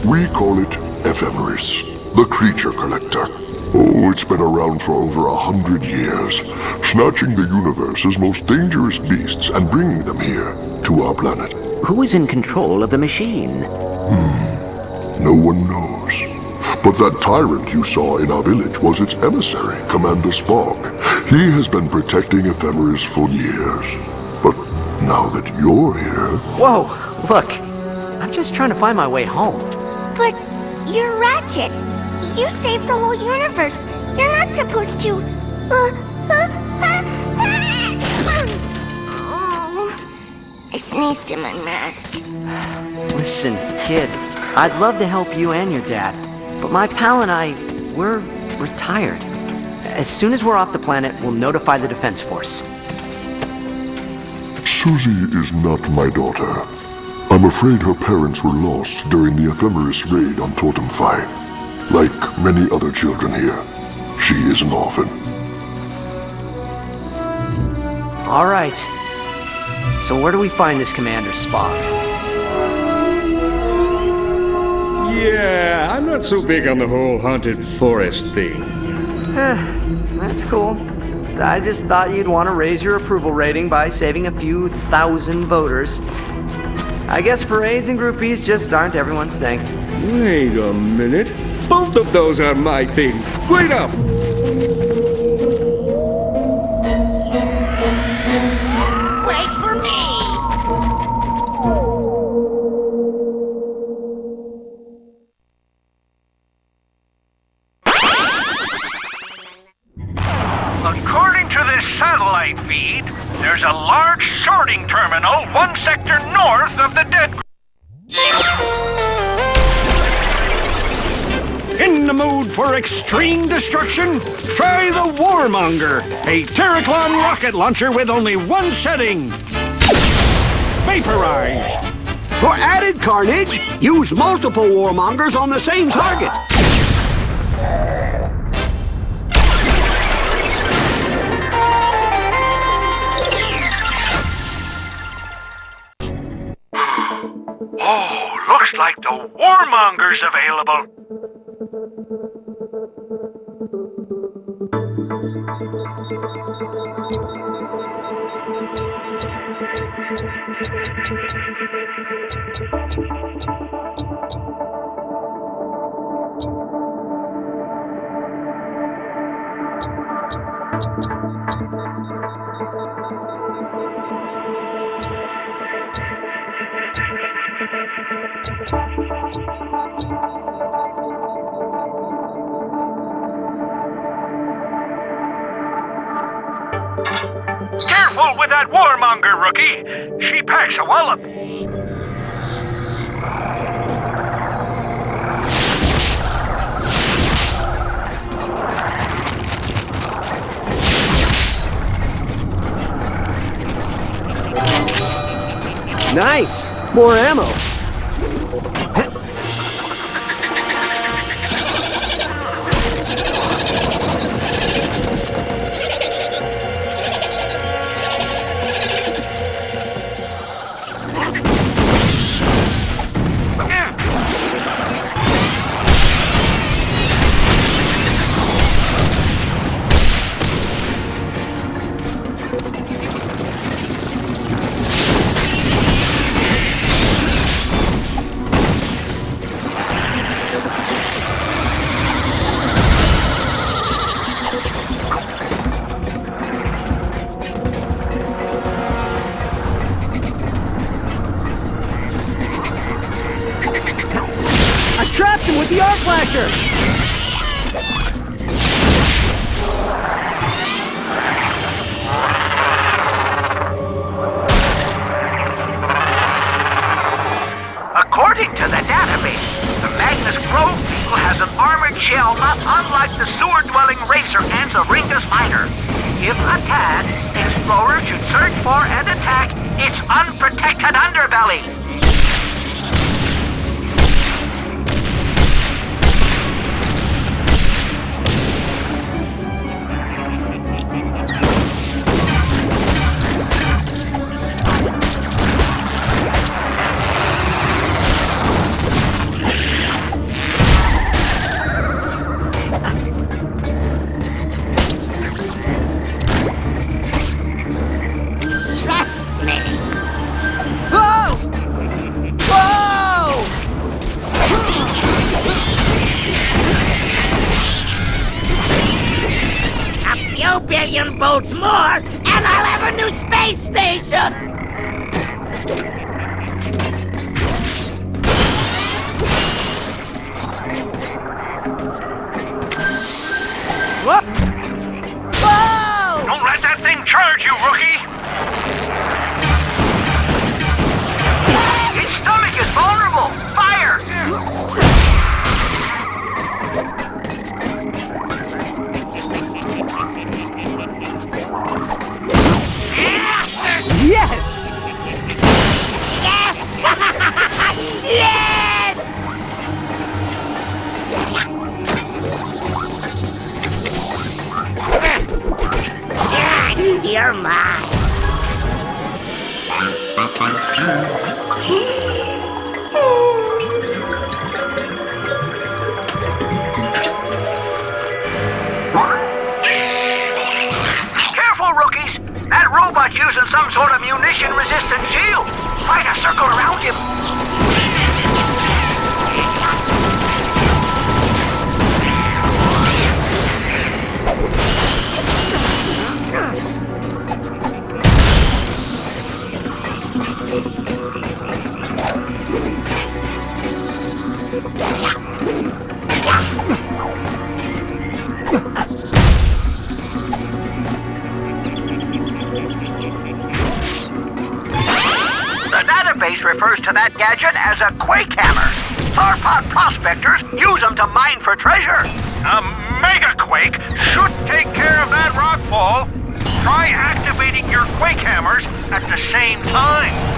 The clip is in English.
We call it Ephemeris, the creature collector. Oh, it's been around for over 100 years, snatching the universe's most dangerous beasts and bringing them here, to our planet. Who is in control of the machine? No one knows. But that tyrant you saw in our village was its emissary, Commander Spock. He has been protecting Ephemeris for years. But now that you're here... Whoa, look. I'm just trying to find my way home. But you're Ratchet. You saved the whole universe. You're not supposed to... I sneezed in my mask. Listen, kid, I'd love to help you and your dad, but my pal and I, we're retired. As soon as we're off the planet, we'll notify the Defense Force. Susie is not my daughter. I'm afraid her parents were lost during the Ephemeris raid on Totem Phi. Like many other children here, she is an orphan. All right. So where do we find this Commander Spock? Yeah, I'm not so big on the whole haunted forest thing. That's cool. I just thought you'd want to raise your approval rating by saving a few thousand voters. I guess parades and groupies just aren't everyone's thing. Wait a minute. Both of those are my things. Wait up! Wait for me! According to this satellite feed, there's a large sorting terminal 1 sector north of the dead. In the mood for extreme destruction? Try the Warmonger, a Terraclon rocket launcher with only one setting. Vaporize. For added carnage, use multiple Warmongers on the same target. Oh, looks like the Warmonger's available. Careful with that Warmonger, rookie. She packs a wallop. Nice! More ammo. Trapped him with the arc flasher! According to the database, the Magnus Grove Beetle has an armored shell not unlike the sewer-dwelling racer and the Ringus Miner. If attacked, explorers should search for and attack its unprotected underbelly. boats more, and I'll have a new space station! Whoa! Whoa! Don't let that thing charge you, rookie! Its stomach is vulnerable! Fire! Yes! Yes! Yes! You're mine. Careful, rookies! That robot's using some sort of munition-resistant shield! Try to circle around him! The database refers to that gadget as a quake hammer. Sauropod prospectors use them to mine for treasure. A mega quake should take care of that rockfall. Try activating your quake hammers at the same time.